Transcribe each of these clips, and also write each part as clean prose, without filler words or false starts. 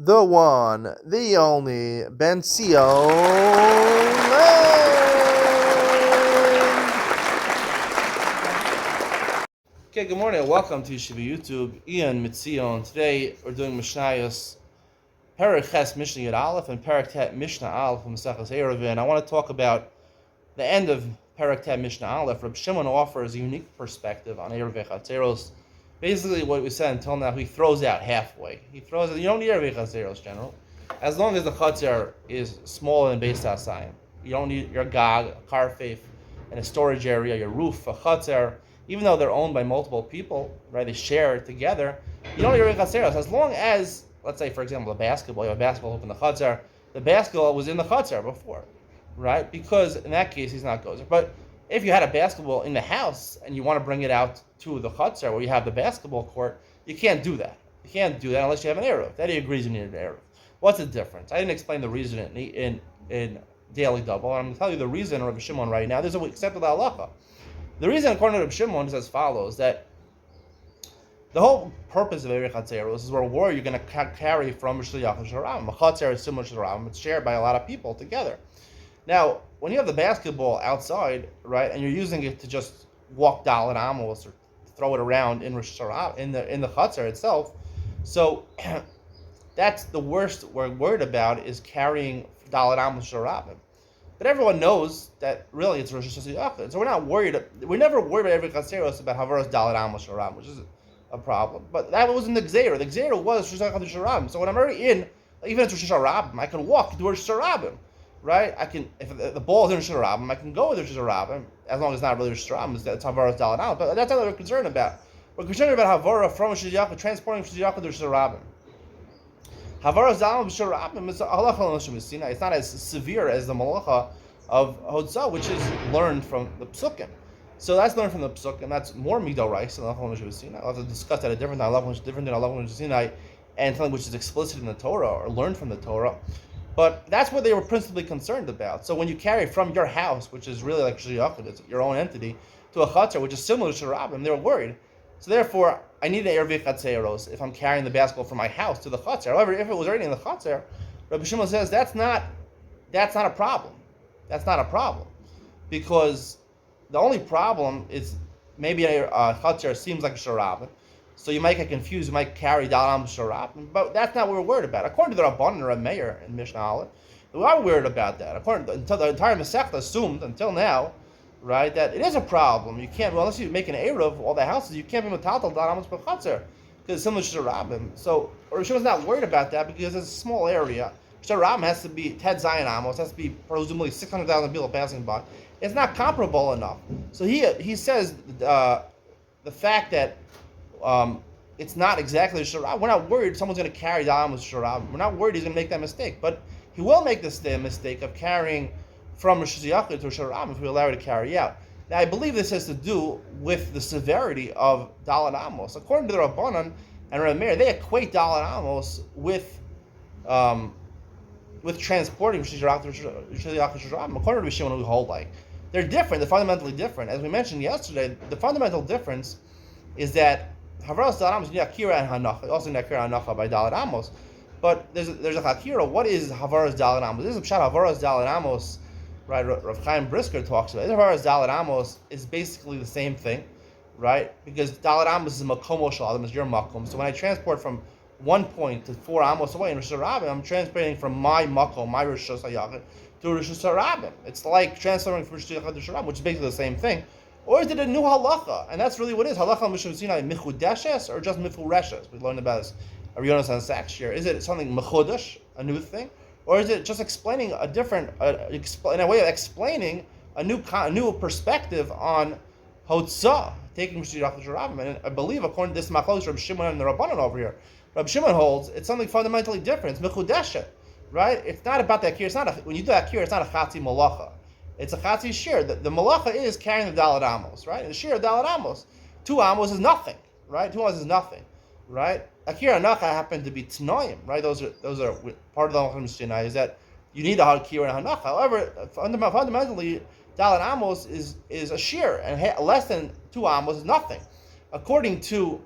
the one, the only, Ben Sion. Okay, good morning and welcome to Yeshiva YouTube. Iyun Mitzion. Today we're doing Mishnayos Perek Ches Mishnah Yud Aleph and Perek Tet Mishnah Aleph from Masechus Eiruvin. I want to talk about the end of Perek Tet Mishnah Aleph. Reb Shimon offers a unique perspective on Eiruvei Chatzeros. Basically, what we said until now, he throws out halfway. He throws out, you don't need Eiruvei Chatzeros, general. As long as the Chatzer is smaller than Beis Hasayim. You don't need your Gag, a Karfeif, and a storage area, your roof, a Chatzer. Even though they're owned by multiple people, right, they share it together, you don't need Eiruvei Chatzeros. As long as, let's say, for example, a basketball, you have a basketball hoop in the Chatzer, the basketball was in the Chatzer before, right? Because in that case, he's not gozer. But if you had a basketball in the house and you want to bring it out to the Chatzer where you have the basketball court, you can't do that. You can't do that unless you have an Eruv. That he agrees you need an Eruv. What's the difference? I didn't explain the reason in Daily Double. I'm going to tell you the reason of Rabbi Shimon right now. There's a accepted halacha. The reason, according to Rabbi Shimon, is as follows: that the whole purpose of Eiruvei Chatzeros is we're worried you're going to carry from Shliach to Sharam. A Chatzer is similar to Sharam. It's shared by a lot of people together. Now, when you have the basketball outside, right, and you're using it to just walk Dalet Amos or throw it around in Rosh Hashanah, in the Chatzer itself, so that's the worst we're worried about is carrying Dalet Amos Sharabim. But everyone knows that really it's Rosh Hashanah, so we're not worried. We never worried about Eiruvei Chatzeros about Havaras Dalet Amos Sharabim, which is a problem. But that wasn't the Gzeira. The Gzeira was Rosh Hashanah Sharabim. So when I'm already in, even if it's Rosh Hashanah, I can walk towards Sharabim. Right? I can, if the ball is in Rosh Hashanah, I can go with Rosh Hashanah, as long as it's not really Rosh Hashanah, it's Havaras Dalet Amos. But that's not what we're concerned about. We're concerned about Havara from Rosh Hashanah, transporting Rosh Hashanah to Rosh Hashanah. Havaras Dalet Amos Sharabim is a halacha l'Moshe Sinai. It's not as severe as the malacha of Hotzah, which is learned from the Psukim. So that's learned from the Psukim. That's more Midorais than halacha l'Moshe Sinai. I'll have to discuss that at a different time. Different than halacha l'Moshe Sinai, and something which is explicit in the Torah or learned from the Torah. But that's what they were principally concerned about. So when you carry from your house, which is really like Shliach, it's your own entity, to a Chatzer, which is similar to Sharabim, they were worried. So therefore, I need an Eiruvei Chatzeros if I'm carrying the basketball from my house to the Chatzer. However, if it was already in the Chatzer, Rabbi Shimon says that's not a problem. That's not a problem. Because the only problem is maybe a Chatzer seems like a Sharabim. So you might get confused, you might carry Dalam Sharabim, but that's not what we're worried about. According to the Rabban or Meir in Mishnah Aleph, we are worried about that. According to the entire Masechta assumed until now, right, that it is a problem. You can't, well, unless you make an Eruv, all the houses, you can't be Metatal Dalam Chatzer, because it's similar to Sharabim. So Rosh Hashanah's not worried about that because it's a small area. Sharabim has to be Ted Zion Amos, has to be presumably 600,000 people passing by. It's not comparable enough. So he says the fact that it's not exactly a Sharab. We're not worried someone's going to carry Dalam with Sharab. We're not worried he's going to make that mistake. But he will make this mistake of carrying from Rosh Hashanah to Sharab if we allow it to carry out. Now, I believe this has to do with the severity of Dalet Amos. According to the Rabbanan and Rabbi Meir, they equate Dalet Amos with transporting Rosh Hashanah to Sharab. According to Rabbi Shimon, we hold like they're different. They're fundamentally different. As we mentioned yesterday, the fundamental difference is that Havaras Dalet Amos, Akira and Hanacha, also Akira and Hanacha by Dalet Amos. But there's a Akira. What is Havaras Dalet Amos? This is a Pshat Havaras Dalet Amos, right? Rav Chaim Brisker talks about it. Havaras Dalet Amos is basically the same thing, right? Because Dalet Amos is Makomo Shalom, is your Makom. So when I transport from one point to 4 Amos away in Rosh Hashanah, I'm transporting from my Makom, my Rosh Hashanah, to Rosh Hashanah. It's like transferring from Rosh Hashanah to Sharab, which is basically the same thing. Or is it a new halacha? And that's really what it is. Halacha Mishum Sinai michudeshes or just mifureshes? We learned about this Ariyonas and Sachs here. Is it something mechudesh, a new thing? Or is it just explaining a different, in a way of explaining a new perspective on Hotzah, taking Mishirach Sharabim? And I believe, according to this Machlos, Rabbi Shimon and the Rabbanon over here, Rabbi Shimon holds it's something fundamentally different. It's michudeshet, right? It's not about that kir. It's not when you do that kir, it's not a chatzi malacha. It's a chatzi shir. The malacha is carrying the Dalet Amos, right? And the shir of Dalet Amos, 2 Amos is nothing, right? 2 Amos is nothing, right? Akira and Nacha happen to be tnoim, right? Those are part of the halacha Mishnah is that you need a Akira and a Hanacha. However, fundamentally, Dalet Amos is a shir, and less than 2 Amos is nothing, according to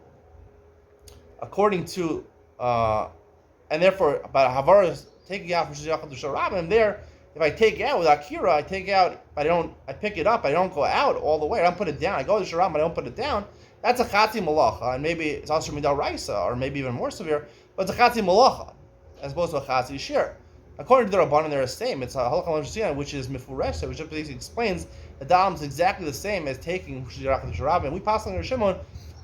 and therefore, but Havara is taking out from Shiyachad to Sharabim. There, if I take it out with Akira, I take out, but I pick it up, I don't go out all the way, I don't put it down. I go to Sharabim, I don't put it down. That's a Chatzi Malacha, and maybe it's also Midal Raisa, or maybe even more severe, but it's a Chatzi Malacha, as opposed to a Chatzi Shir. According to the Rabbanan, they're the same. It's a Halakha L'Shisiyan, which is Mifuresha, which basically explains that Dalam is exactly the same as taking Shiyachad to Sharabim. We pass on the Shimon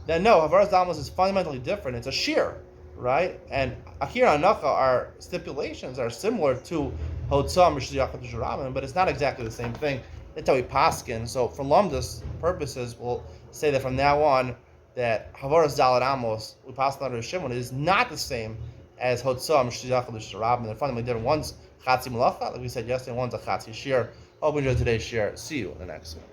that no, Havaras Damas is fundamentally different. It's a Shir, right? And Akira and Anacha are stipulations are similar to Hotzam or Shiyachad to Sharabim, but it's not exactly the same thing. That's how we paskin. So for Lumdus purposes, we'll say that from now on that Havaras Dalat Amos, we pass on the Shimon, is not the same as Hotzam, Shiyachad to Sharabim. They're fundamentally different. One's Chatzi Malacha, like we said yesterday, one's a Chatzi Shir. Hope you enjoyed today's share. See you in the next one.